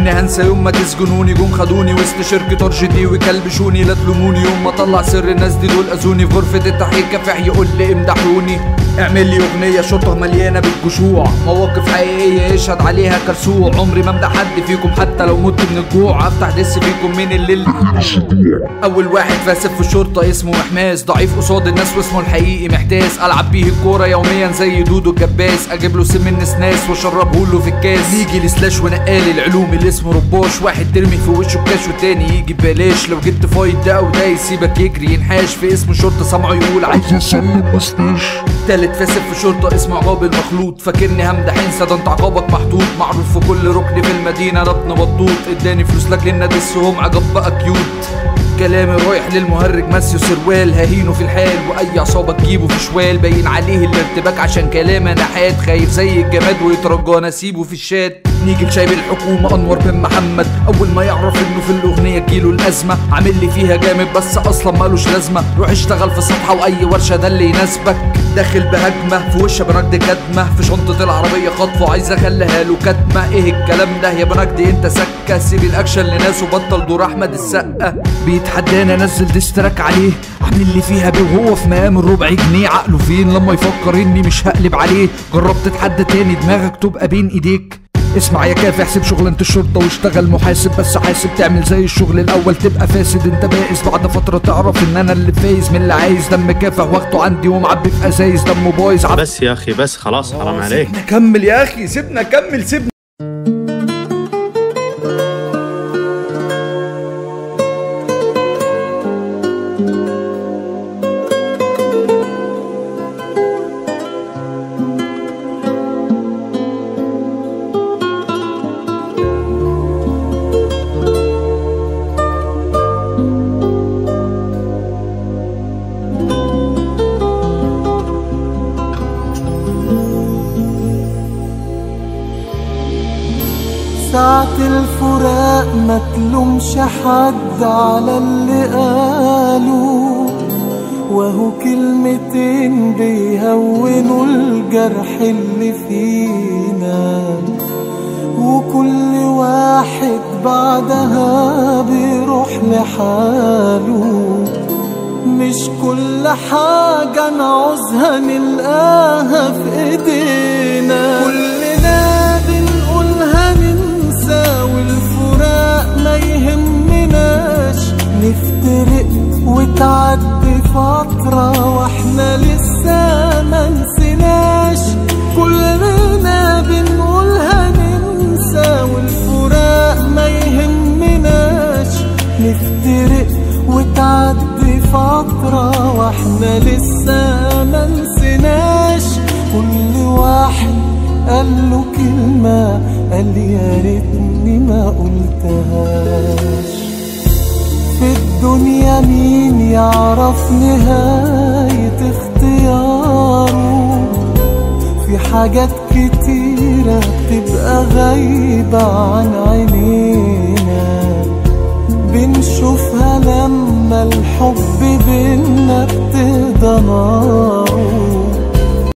ابني هنسى يوم ما تسجنوني، جم خدوني وسط شركة ارجدي وكلبشوني، لا تلوموني يوم ما طلع سر الناس دي دول اذوني، في غرفة التحقيق كفاح يقول لي امدحوني. اعمل لي اغنية شرطة مليانة بالجشوع، مواقف حقيقية يشهد عليها كرسوع، عمري ما امدح حد فيكم حتى لو مت من الجوع، افتح دس فيكم من الليل. اول واحد فاسد في الشرطة اسمه محماس، ضعيف قصاد الناس واسمه الحقيقي محتاس، العب بيه الكورة يوميا زي دودو الجباس، اجيب له سم النسناس واشربه له في الكاس. نيجي لسلاش ونقال العلوم اللي اسمه رباش، واحد ترمي في وشه الكاش والتاني يجي ببلاش، لو جبت فايت ده او ده يسيبك يجري ينحاش، في اسم شرطة سامعه يقول عايز اسلم بسناش. تالت فاسد في شرطة اسمه عقاب المخلوط، فاكرني همدح انسى ده انت عقابك محطوط، معروف في كل ركن في المدينة ده ابن بطوط، اداني فلوس لاجل ندسهم عجب بقى كيوت. كلامي رايح للمهرج ماسيو سروال، ههينه في الحال واي عصابه تجيبه في شوال، باين عليه الارتباك عشان كلامي نحات، خايف زي الجماد ويترجانا اسيبه في الشات. نيجي لشايب الحكومه انور بن محمد، اول ما يعرف انه في الاغنيه تجيله الازمه، عامل لي فيها جامد بس اصلا مالوش لازمه، روح اشتغل في صفحه واي ورشه ده اللي يناسبك. داخل بهجمه في وش بنجد كدمه، في شنطه العربيه خطفه عايز اخليها له كتمه، ايه الكلام ده يا بنجدي انت سكه، سيب الاكشن لناس وبطل دور احمد السقا. بيتحداني انزل ديستراك عليه، عامل لي فيها بيه وهو في مقام الربع جنيه، عقله فين لما يفكر اني مش هقلب عليه، جربت تتحدى تاني دماغك تبقى بين ايديك. اسمع يا كافح سيب شغلانة الشرطة واشتغل محاسب، بس حاسب تعمل زي الشغل الاول تبقى فاسد، انت بائس بعد فترة تعرف ان انا اللي فايز من اللي عايز، دم كافح واخده عندي ومعبي في ازايز دمه بايظ. بس يا اخي بس خلاص حرام عليك. سيبنا كمل يا اخي، سيبنا كمل سيبنا. ساعة الفراق ما تلومش حد على اللي قالوا، وهو كلمتين بيهونوا الجرح اللي فينا، وكل واحد بعدها بيروح لحاله، مش كل حاجة نعوزها نلقاها في ايدينا، كلنا بنقولها ننسى والفراق ما يهمناش، نفترق وتعدي فترة واحنا لسه ما نسيناش، كلنا بنقولها ننسى والفراق ما يهمناش، نفترق وتعدي فترة واحنا لسه ما نسيناش، كل واحد قال له كلمة قال يا ريتني ما قلتهاش. في الدنيا مين يعرف نهاية اختياره، في حاجات كتيرة بتبقى غايبة عن عينينا، بنشوفها لما الحب بينا ابتدى نار،